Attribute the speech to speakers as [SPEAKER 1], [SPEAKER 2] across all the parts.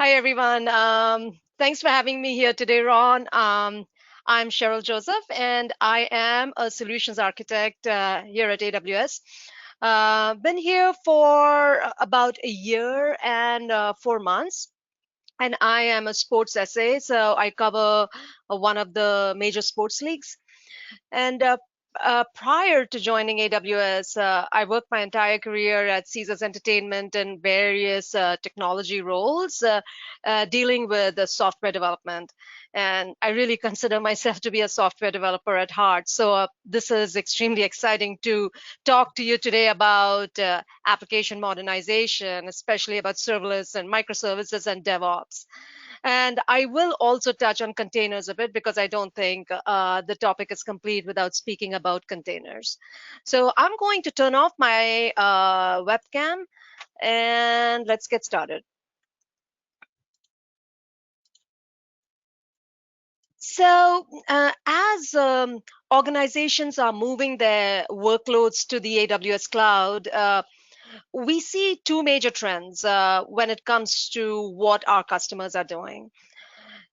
[SPEAKER 1] Hi, everyone. Thanks for having me here today, Ron. I'm Cheryl Joseph, and I am a solutions architect here at AWS. Been here for about a year and 4 months, and I am a sports SA, so I cover one of the major sports leagues. And prior to joining AWS, I worked my entire career at Caesars Entertainment in various technology roles, dealing with software development. And I really consider myself to be a software developer at heart. So this is extremely exciting to talk to you today about application modernization, especially about serverless and microservices and DevOps. And I will also touch on containers a bit because I don't think the topic is complete without speaking about containers. So I'm going to turn off my webcam and let's get started. So as organizations are moving their workloads to the AWS cloud, we see two major trends when it comes to what our customers are doing.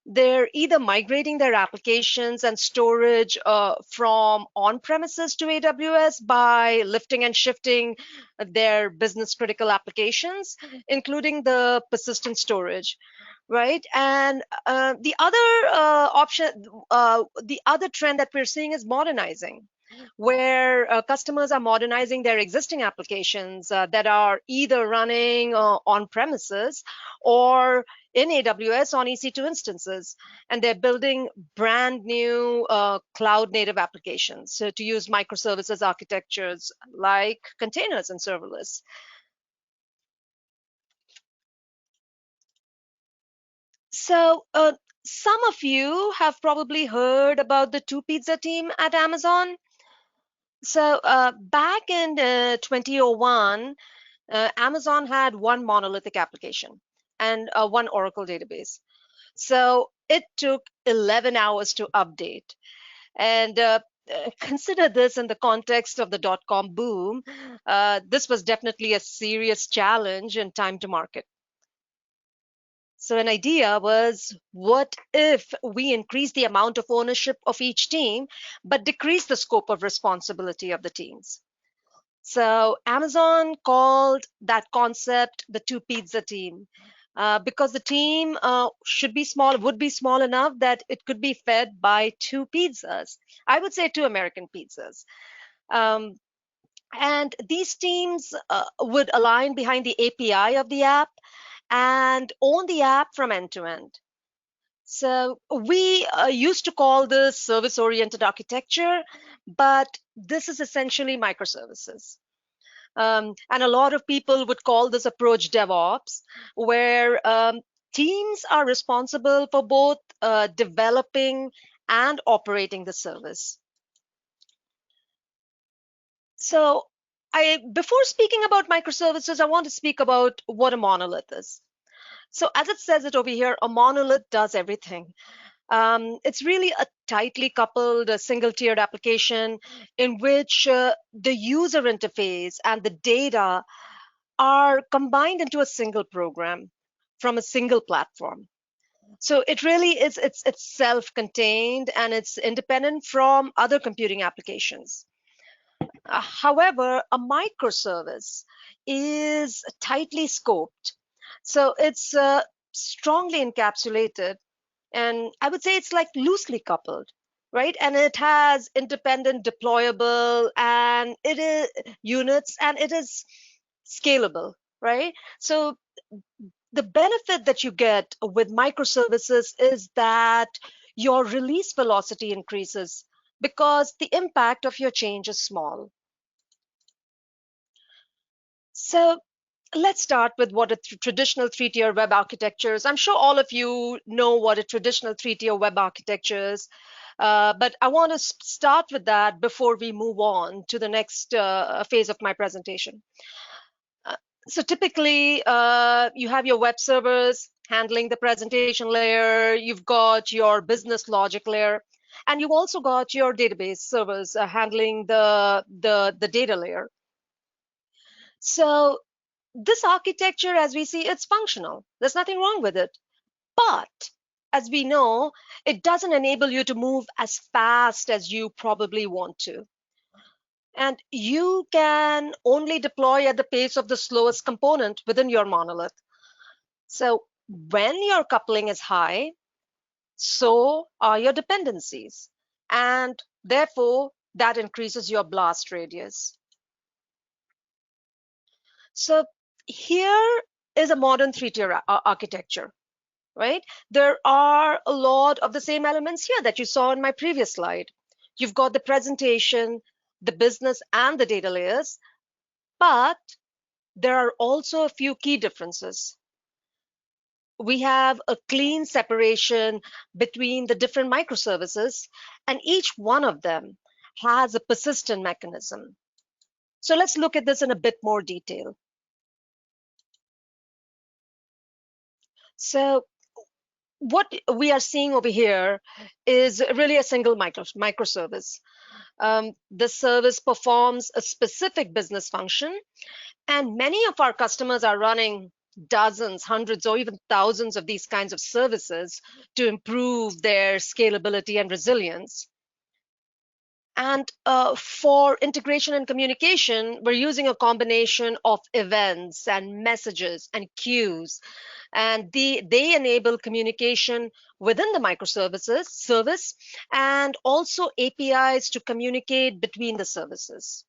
[SPEAKER 1] They're either migrating their applications and storage from on-premises to AWS by lifting and shifting their business critical applications, including the persistent storage, right? And the other the other trend that we're seeing is modernizing, where customers are modernizing their existing applications that are either running on premises or in AWS on EC2 instances, and they're building brand new cloud native applications to use microservices architectures like containers and serverless. So some of you have probably heard about the two pizza team at Amazon. So back in 2001, Amazon had one monolithic application and one Oracle database. So it took 11 hours to update. And consider this in the context of the dot-com boom. This was definitely a serious challenge and time to market. So an idea was, what if we increase the amount of ownership of each team, but decrease the scope of responsibility of the teams? So Amazon called that concept the two pizza team. Because the team would be small enough that it could be fed by two pizzas. I would say two American pizzas. Um, and these teams would align behind the API of the app and own the app from end to end. So we used to call this service-oriented architecture, but this is essentially microservices. And a lot of people would call this approach DevOps, where teams are responsible for both developing and operating the service. So before speaking about microservices, I want to speak about what a monolith is. So as it says it over here, a monolith does everything. It's really a tightly coupled single-tiered application in which the user interface and the data are combined into a single program from a single platform. So it really is, it's self-contained and it's independent from other computing applications. However, a microservice is tightly scoped. So it's strongly encapsulated, and I would say it's like loosely coupled, right? And it has independent deployable and it is units and it is scalable, right? So the benefit that you get with microservices is that your release velocity increases because the impact of your change is small. So let's start with what a traditional three-tier web architecture is. I'm sure all of you know what a traditional three-tier web architecture is, but I want to start with that before we move on to the next phase of my presentation. So typically, you have your web servers handling the presentation layer, you've got your business logic layer, and you've also got your database servers handling the data layer. So this architecture, as we see, it's functional. There's nothing wrong with it. But as we know, it doesn't enable you to move as fast as you probably want to. And you can only deploy at the pace of the slowest component within your monolith. So when your coupling is high, so are your dependencies. And therefore, that increases your blast radius. So here is a modern three-tier architecture, right? There are a lot of the same elements here that you saw in my previous slide. You've got the presentation, the business, and the data layers, but there are also a few key differences. We have a clean separation between the different microservices, and each one of them has a persistent mechanism. So let's look at this in a bit more detail. So what we are seeing over here is really a single microservice. The service performs a specific business function, and many of our customers are running dozens, hundreds, or even thousands of these kinds of services to improve their scalability and resilience. And for integration and communication, we're using a combination of events and messages and queues. And they enable communication within the microservices service and also APIs to communicate between the services.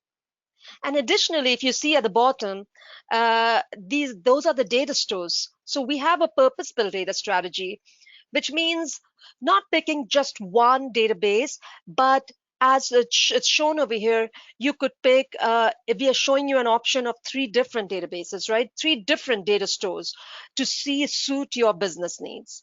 [SPEAKER 1] And additionally, if you see at the bottom, those are the data stores. So we have a purpose-built data strategy, which means not picking just one database, but as it's shown over here, you could pick, if we are showing you an option of 3 different databases, right? 3 different data stores to suit your business needs.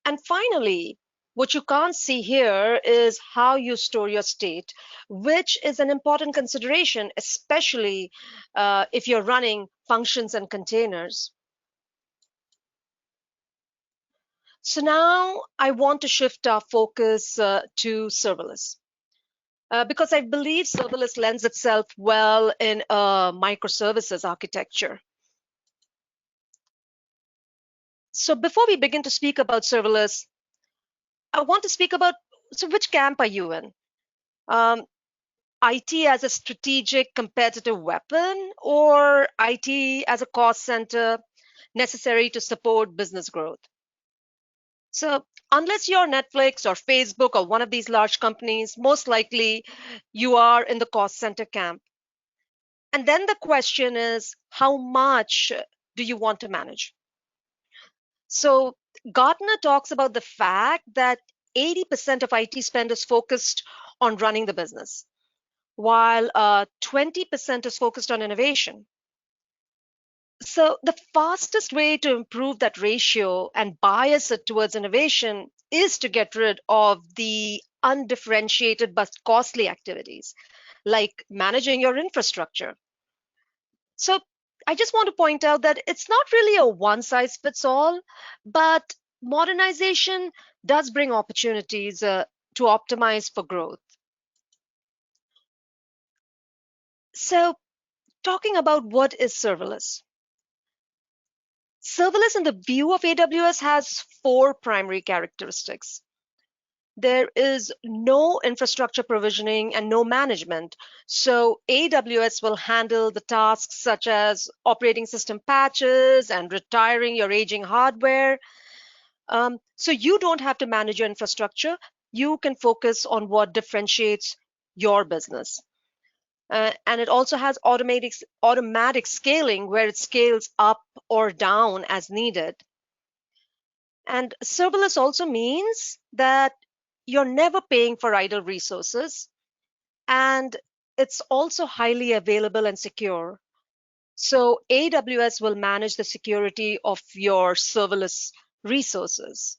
[SPEAKER 1] And finally, what you can't see here is how you store your state, which is an important consideration, especially if you're running functions and containers. So now I want to shift our focus to serverless. Because I believe serverless lends itself well in a microservices architecture. So before we begin to speak about serverless, I want to speak about, so which camp are you in? IT as a strategic competitive weapon, or IT as a cost center necessary to support business growth? So unless you're Netflix or Facebook or one of these large companies, most likely you are in the cost center camp. And then the question is, how much do you want to manage? So Gartner talks about the fact that 80% of IT spend is focused on running the business, while 20% is focused on innovation. So the fastest way to improve that ratio and bias it towards innovation is to get rid of the undifferentiated but costly activities, like managing your infrastructure. So I just want to point out that it's not really a one size fits all, but modernization does bring opportunities to optimize for growth. So talking about what is serverless. Serverless in the view of AWS has 4 primary characteristics. There is no infrastructure provisioning and no management. So AWS will handle the tasks such as operating system patches and retiring your aging hardware. So you don't have to manage your infrastructure. You can focus on what differentiates your business. And it also has automatic scaling where it scales up or down as needed. And serverless also means that you're never paying for idle resources, and it's also highly available and secure. So AWS will manage the security of your serverless resources.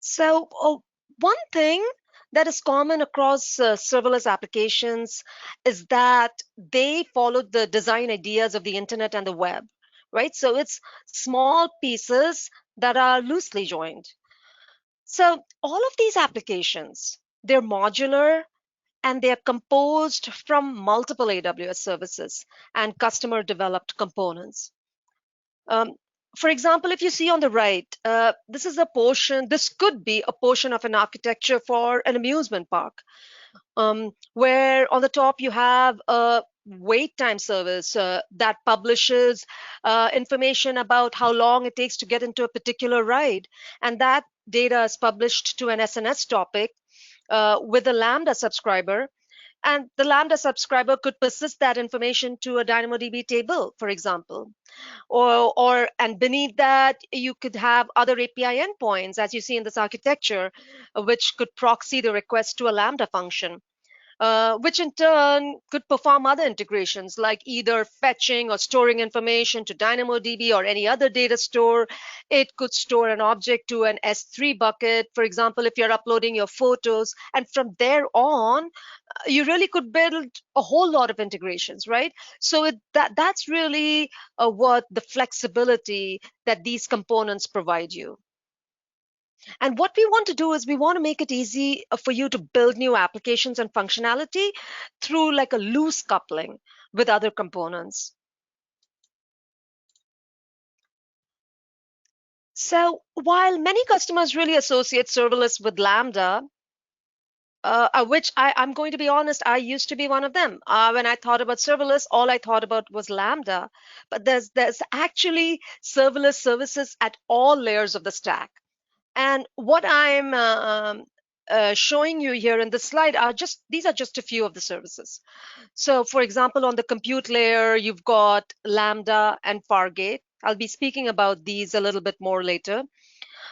[SPEAKER 1] So one thing that is common across serverless applications is that they follow the design ideas of the internet and the web, right? So it's small pieces that are loosely joined. So all of these applications, they're modular and they are composed from multiple AWS services and customer developed components. Um, for example, if you see on the right, this could be a portion of an architecture for an amusement park, where on the top you have a wait time service that publishes information about how long it takes to get into a particular ride. And that data is published to an SNS topic with a Lambda subscriber. And the Lambda subscriber could persist that information to a DynamoDB table, for example. And beneath that, you could have other API endpoints, as you see in this architecture, which could proxy the request to a Lambda function. Which in turn could perform other integrations like either fetching or storing information to DynamoDB or any other data store. It could store an object to an S3 bucket, for example, if you're uploading your photos. And from there on, you really could build a whole lot of integrations, right? So that's really what the flexibility that these components provide you. And what we want to do is we want to make it easy for you to build new applications and functionality through like a loose coupling with other components. So while many customers really associate serverless with Lambda, which I'm going to be honest, I used to be one of them. When I thought about serverless, all I thought about was Lambda. But there's actually serverless services at all layers of the stack. And what I'm showing you here in this slide these are just a few of the services. So for example, on the compute layer, you've got Lambda and Fargate. I'll be speaking about these a little bit more later.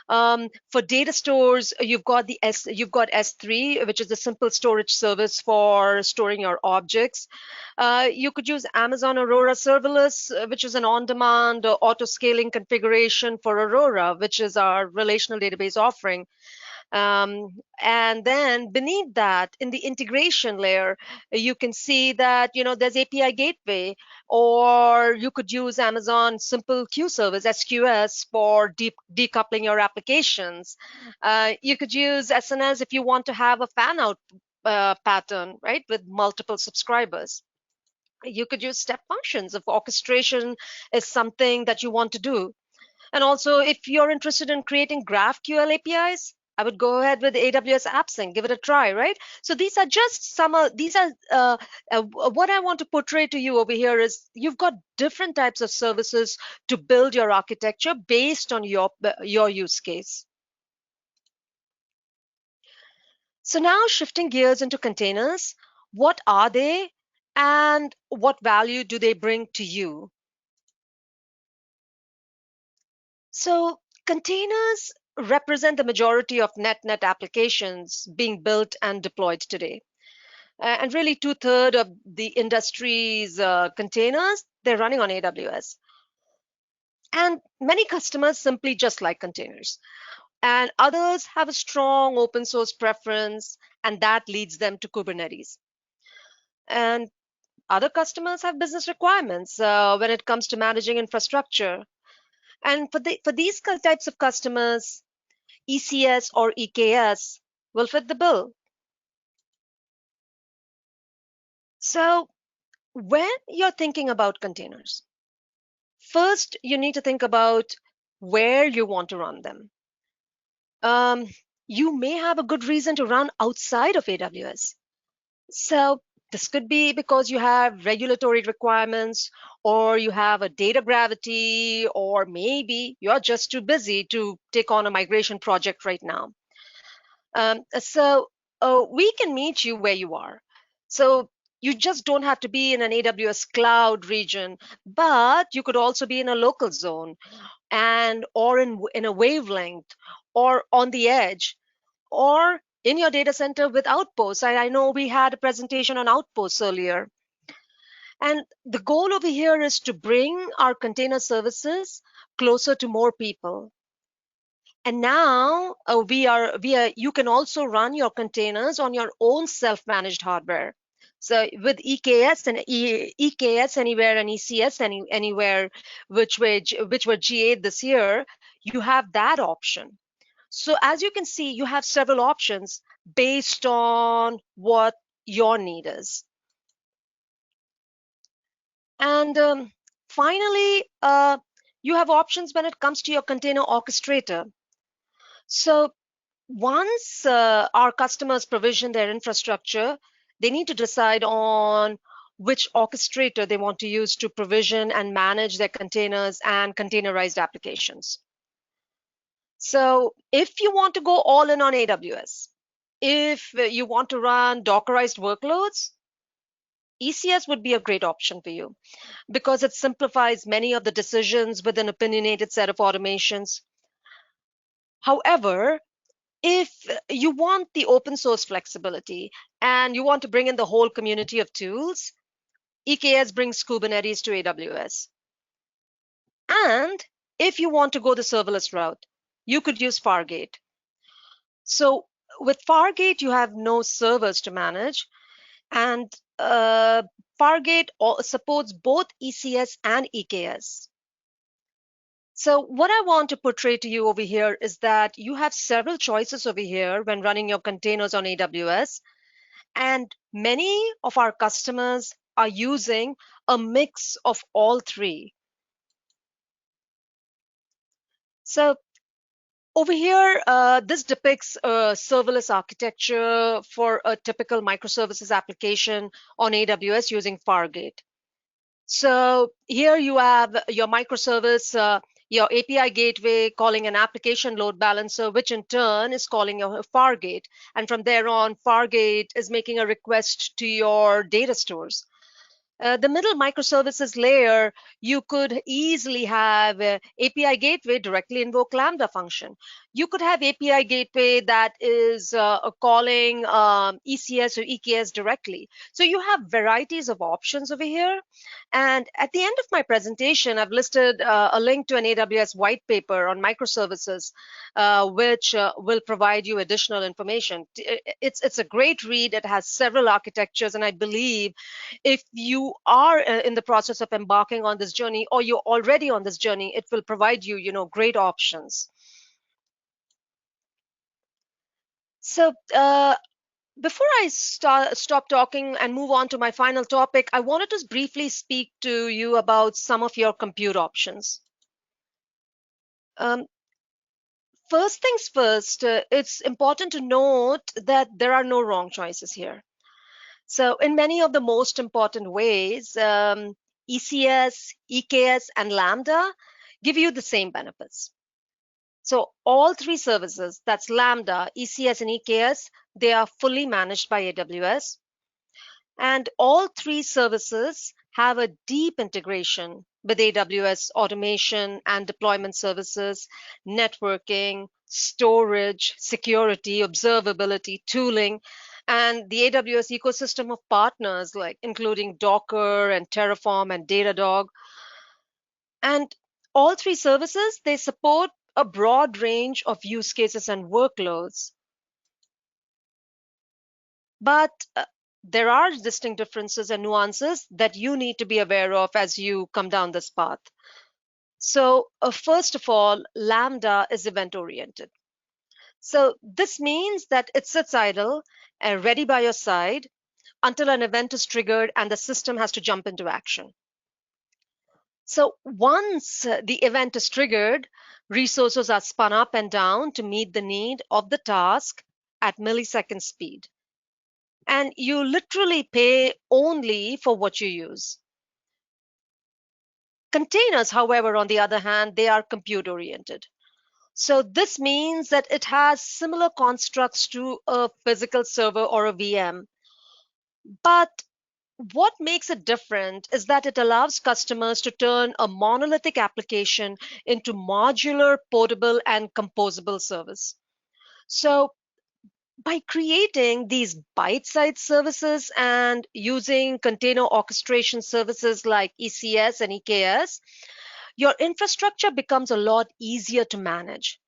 [SPEAKER 1] For data stores, you've got S3, which is a simple storage service for storing your objects. You could use Amazon Aurora Serverless, which is an on-demand auto-scaling configuration for Aurora, which is our relational database offering. And then beneath that, in the integration layer, you can see that there's API Gateway, or you could use Amazon Simple Queue Service (SQS) for decoupling your applications. You could use SNS if you want to have a fan-out pattern, right, with multiple subscribers. You could use step functions if orchestration is something that you want to do. And also, if you're interested in creating GraphQL APIs, I would go ahead with AWS AppSync, give it a try, right? So these are just what I want to portray to you over here is you've got different types of services to build your architecture based on your use case. So now shifting gears into containers, what are they and what value do they bring to you? So containers represent the majority of net applications being built and deployed today. And really 2/3 of the industry's containers, they're running on AWS. And many customers simply just like containers. And others have a strong open source preference, and that leads them to Kubernetes. And other customers have business requirements when it comes to managing infrastructure. And for these types of customers, ECS or EKS will fit the bill. So when you're thinking about containers, first you need to think about where you want to run them. You may have a good reason to run outside of AWS. So this could be because you have regulatory requirements, or you have a data gravity, or maybe you're just too busy to take on a migration project right now. So we can meet you where you are. So you just don't have to be in an AWS cloud region, but you could also be in a local zone or in a wavelength or on the edge or in your data center with Outposts. I know we had a presentation on Outposts earlier. And the goal over here is to bring our container services closer to more people. And now you can also run your containers on your own self-managed hardware. So with EKS and EKS Anywhere and ECS Anywhere, which were GA this year, you have that option. So as you can see, you have several options based on what your need is. And finally, you have options when it comes to your container orchestrator. So once our customers provision their infrastructure, they need to decide on which orchestrator they want to use to provision and manage their containers and containerized applications. So if you want to go all in on AWS, if you want to run Dockerized workloads, ECS would be a great option for you because it simplifies many of the decisions with an opinionated set of automations. However, if you want the open source flexibility and you want to bring in the whole community of tools, EKS brings Kubernetes to AWS. And if you want to go the serverless route, you could use Fargate. So with Fargate, you have no servers to manage, and Fargate supports both ECS and EKS. So what I want to portray to you over here is that you have several choices over here when running your containers on AWS. And many of our customers are using a mix of all three. So over here, this depicts a serverless architecture for a typical microservices application on AWS using Fargate. So here you have your microservice, your API gateway calling an application load balancer, which in turn is calling a Fargate. And from there on, Fargate is making a request to your data stores. The middle microservices layer, you could easily have API gateway directly invoke Lambda function. You could have API gateway that is calling ECS or EKS directly. So you have varieties of options over here. And at the end of my presentation, I've listed a link to an AWS white paper on microservices, which will provide you additional information. It's a great read. It has several architectures, and I believe if you are in the process of embarking on this journey or you're already on this journey, it will provide you, great options. So before I stop talking and move on to my final topic, I wanted to briefly speak to you about some of your compute options. First things first, it's important to note that there are no wrong choices here. So in many of the most important ways, ECS, EKS, and Lambda give you the same benefits. So all three services, that's Lambda, ECS, and EKS, they are fully managed by AWS. And all three services have a deep integration with AWS automation and deployment services, networking, storage, security, observability, tooling, and the AWS ecosystem of partners, like including Docker and Terraform and Datadog. And all three services, they support a broad range of use cases and workloads. But there are distinct differences and nuances that you need to be aware of as you come down this path. So first of all, Lambda is event-oriented. So this means that it sits idle and ready by your side until an event is triggered and the system has to jump into action. So once the event is triggered, resources are spun up and down to meet the need of the task at millisecond speed. And you literally pay only for what you use. Containers, however, on the other hand, they are compute oriented. So this means that it has similar constructs to a physical server or a VM. But what makes it different is that it allows customers to turn a monolithic application into modular, portable, and composable service. So by creating these bite-sized services and using container orchestration services like ECS and EKS, your infrastructure becomes a lot easier to manage,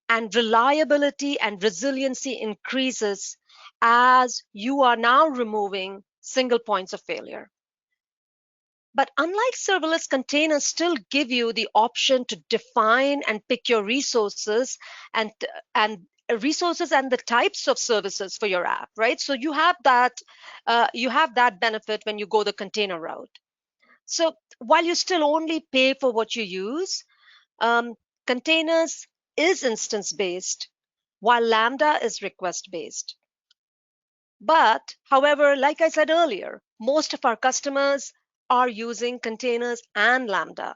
[SPEAKER 1] and reliability and resiliency increases as you are now removing single points of failure. But unlike serverless, containers still give you the option to define and pick your resources and resources and the types of services for your app, right? So you have that benefit when you go the container route. So while you still only pay for what you use, um, containers is instance based, while Lambda is request based. But however, like I said earlier, most of our customers are using containers and Lambda.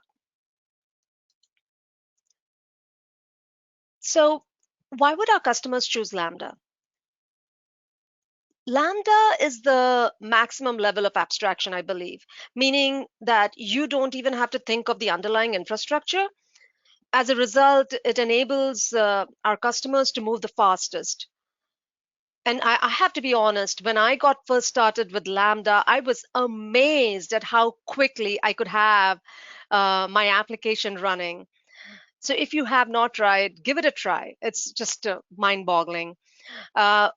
[SPEAKER 1] So why would our customers choose Lambda? Lambda is the maximum level of abstraction, I believe, meaning that you don't even have to think of the underlying infrastructure. As a result, it enables our customers to move the fastest. And I have to be honest, when I got first started with Lambda, I was amazed at how quickly I could have my application running. So if you have not tried, give it a try. It's just mind-boggling.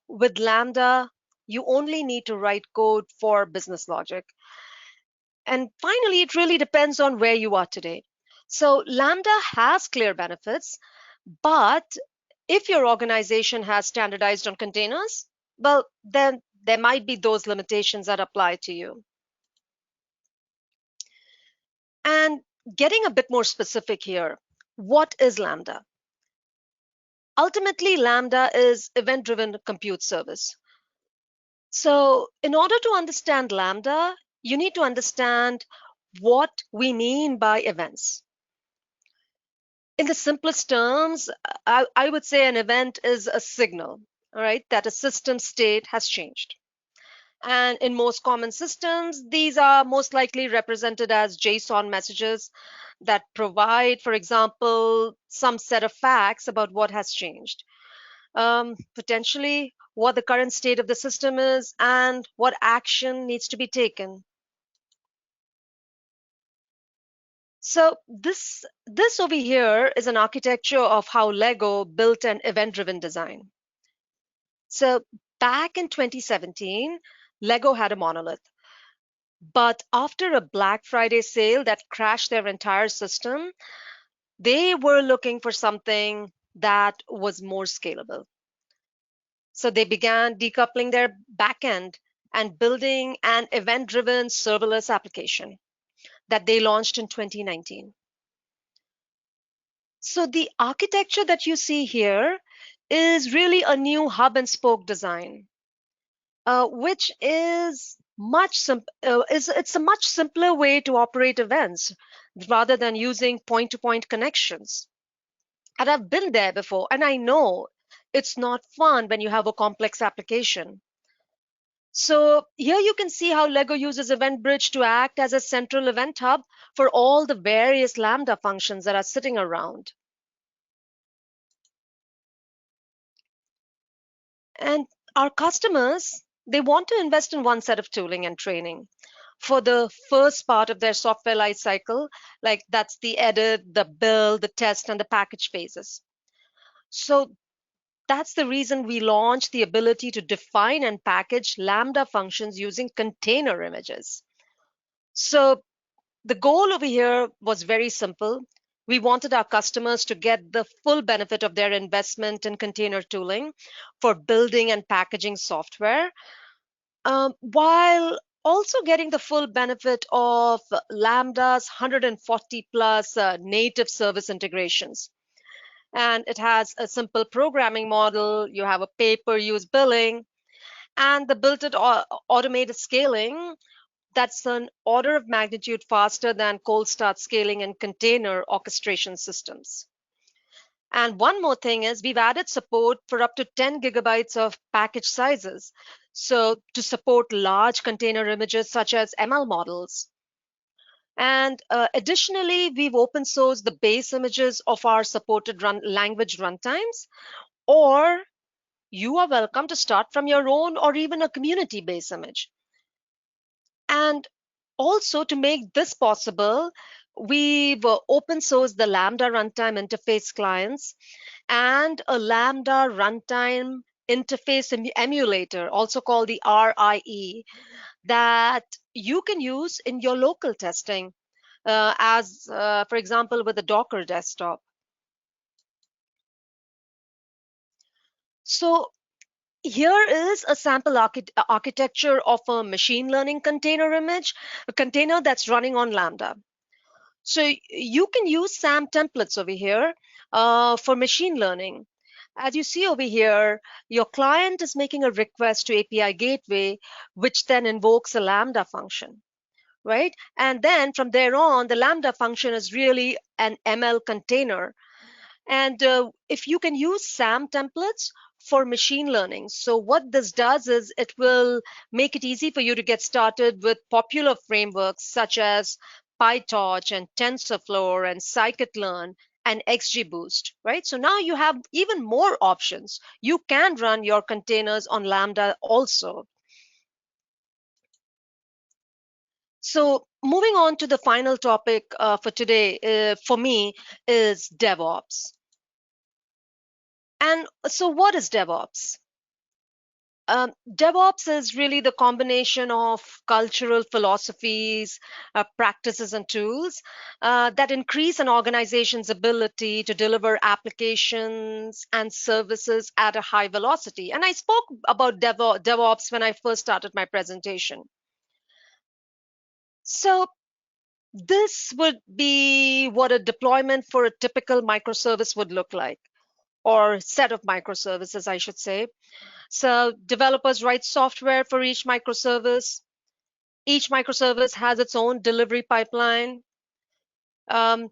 [SPEAKER 1] With Lambda, you only need to write code for business logic. And finally, it really depends on where you are today. So Lambda has clear benefits, but if your organization has standardized on containers, well, then there might be those limitations that apply to you. And getting a bit more specific here, what is Lambda? Ultimately, Lambda is event-driven compute service. So in order to understand Lambda, you need to understand what we mean by events. In the simplest terms, I would say an event is a signal, all right, that a system state has changed. And in most common systems, these are most likely represented as JSON messages that provide, for example, some set of facts about what has changed, potentially what the current state of the system is and what action needs to be taken. So this over here is an architecture of how Lego built an event-driven design. So back in 2017, Lego had a monolith. But after a Black Friday sale that crashed their entire system, they were looking for something that was more scalable. So they began decoupling their backend and building an event-driven serverless application that they launched in 2019. So the architecture that you see here is really a new hub and spoke design, which is it's a much simpler way to operate events rather than using point-to-point connections. And I've been there before, and I know it's not fun when you have a complex application. So here you can see how Lego uses EventBridge to act as a central event hub for all the various Lambda functions that are sitting around. And our customers, they want to invest in one set of tooling and training for the first part of their software life cycle, like that's the edit, the build, the test, and the package phases. So that's the reason we launched the ability to define and package Lambda functions using container images. So the goal over here was very simple. We wanted our customers to get the full benefit of their investment in container tooling for building and packaging software, while also getting the full benefit of Lambda's 140 plus native service integrations. And it has a simple programming model, you have a pay-per-use billing, and the built-in automated scaling that's an order of magnitude faster than cold start scaling and container orchestration systems. And one more thing is we've added support for up to 10 gigabytes of package sizes. So to support large container images such as ML models. And additionally, we've open sourced the base images of our supported language runtimes, or you are welcome to start from your own or even a community base image. And also to make this possible, we've open sourced the Lambda runtime interface clients and a Lambda runtime interface emulator, also called the RIE, that you can use in your local testing, for example, with a Docker desktop. So here is a sample architecture of a machine learning container image, a container that's running on Lambda. So you can use SAM templates over here for machine learning. As you see over here, your client is making a request to API gateway, which then invokes a Lambda function, right? And then from there on, the Lambda function is really an ML container. And if you can use SAM templates for machine learning, so what this does is it will make it easy for you to get started with popular frameworks such as PyTorch and TensorFlow and Scikit-learn and XGBoost, right? So now you have even more options. You can run your containers on Lambda also. So moving on to the final topic for today, for me, is DevOps. And so what is DevOps? DevOps is really the combination of cultural philosophies, practices, and tools that increase an organization's ability to deliver applications and services at a high velocity. And I spoke about DevOps when I first started my presentation. So this would be what a deployment for a typical microservice would look like, or set of microservices, I should say. So developers write software for each microservice. Each microservice has its own delivery pipeline. Um,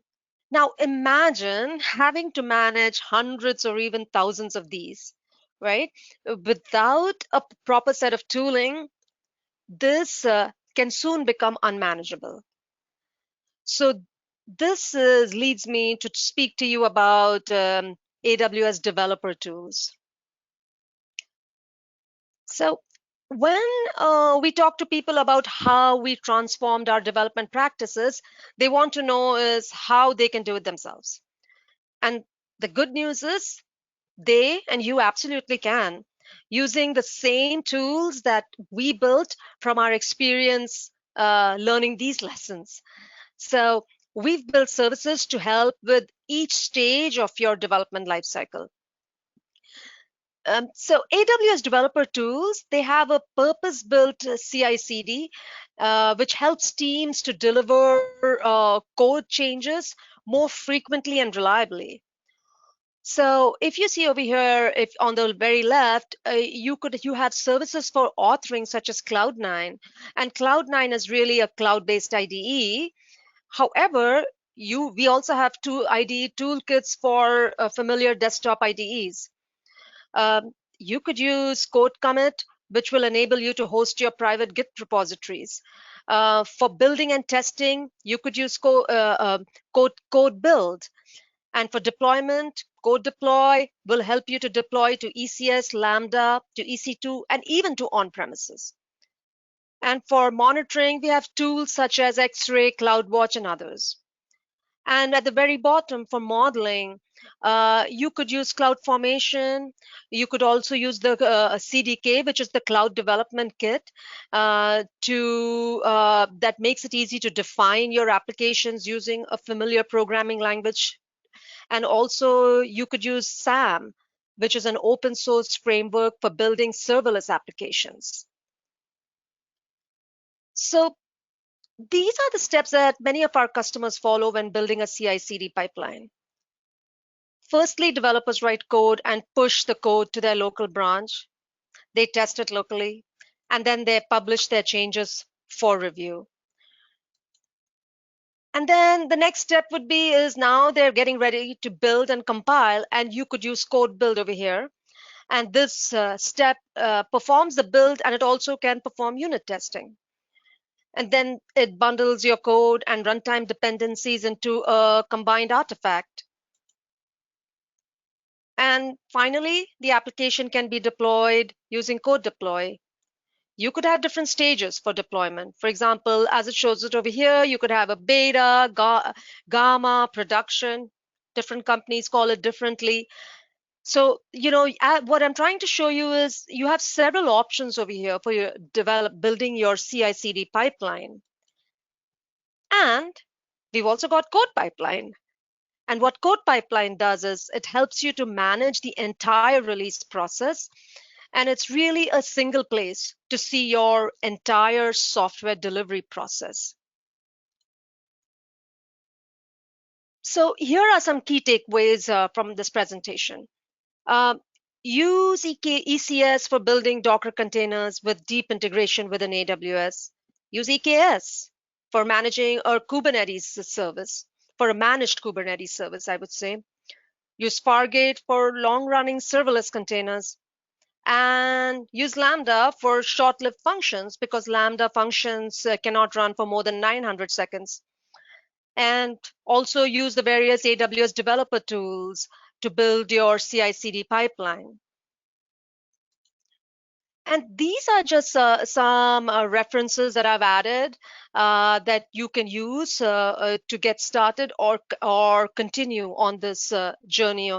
[SPEAKER 1] Now imagine having to manage hundreds or even thousands of these, right? Without a proper set of tooling, this can soon become unmanageable. So leads me to speak to you about AWS developer tools. So when we talk to people about how we transformed our development practices, they want to know is how they can do it themselves. And the good news is they and you absolutely can, using the same tools that we built from our experience learning these lessons. So we've built services to help with each stage of your development lifecycle. So AWS developer tools, they have a purpose-built CI/CD, which helps teams to deliver code changes more frequently and reliably. So if you see over here, if on the very left, you have services for authoring such as Cloud9, and Cloud9 is really a cloud-based IDE. However, we also have two IDE toolkits for familiar desktop IDEs. You could use CodeCommit, which will enable you to host your private Git repositories. For building and testing, you could use CodeBuild. And for deployment, CodeDeploy will help you to deploy to ECS, Lambda, to EC2, and even to on-premises. And for monitoring, we have tools such as X-Ray, CloudWatch, and others. And at the very bottom for modeling, you could use CloudFormation. You could also use the CDK, which is the Cloud Development Kit, that makes it easy to define your applications using a familiar programming language. And also you could use SAM, which is an open source framework for building serverless applications. So these are the steps that many of our customers follow when building a CI/CD pipeline. Firstly, developers write code and push the code to their local branch. They test it locally, and then they publish their changes for review. And then the next step would be is now they're getting ready to build and compile, and you could use CodeBuild over here. And this step performs the build, and it also can perform unit testing. And then it bundles your code and runtime dependencies into a combined artifact. And finally, the application can be deployed using CodeDeploy. You could have different stages for deployment. For example, as it shows it over here, you could have a beta, gamma, production. Different companies call it differently. So, what I'm trying to show you is you have several options over here for your building your CI/CD pipeline. And we've also got CodePipeline. And what CodePipeline does is it helps you to manage the entire release process. And it's really a single place to see your entire software delivery process. So here are some key takeaways from this presentation. Um, Use ECS for building Docker containers with deep integration within AWS. Use EKS for managing a Kubernetes service, for a managed Kubernetes service, I would say. Use Fargate for long-running serverless containers. And use Lambda for short-lived functions because Lambda functions cannot run for more than 900 seconds. And also use the various AWS developer tools to build your CI/CD pipeline. And these are just some references that I've added that you can use to get started or continue on this journey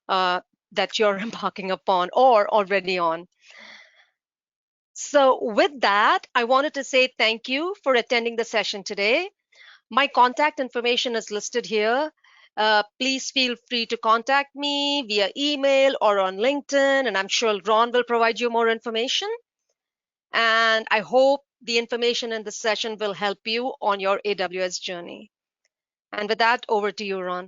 [SPEAKER 1] that you're embarking upon or already on. So with that, I wanted to say thank you for attending the session today. My contact information is listed here. Please feel free to contact me via email or on LinkedIn, and I'm sure Ron will provide you more information. And I hope the information in this session will help you on your AWS journey. And with that, over to you, Ron.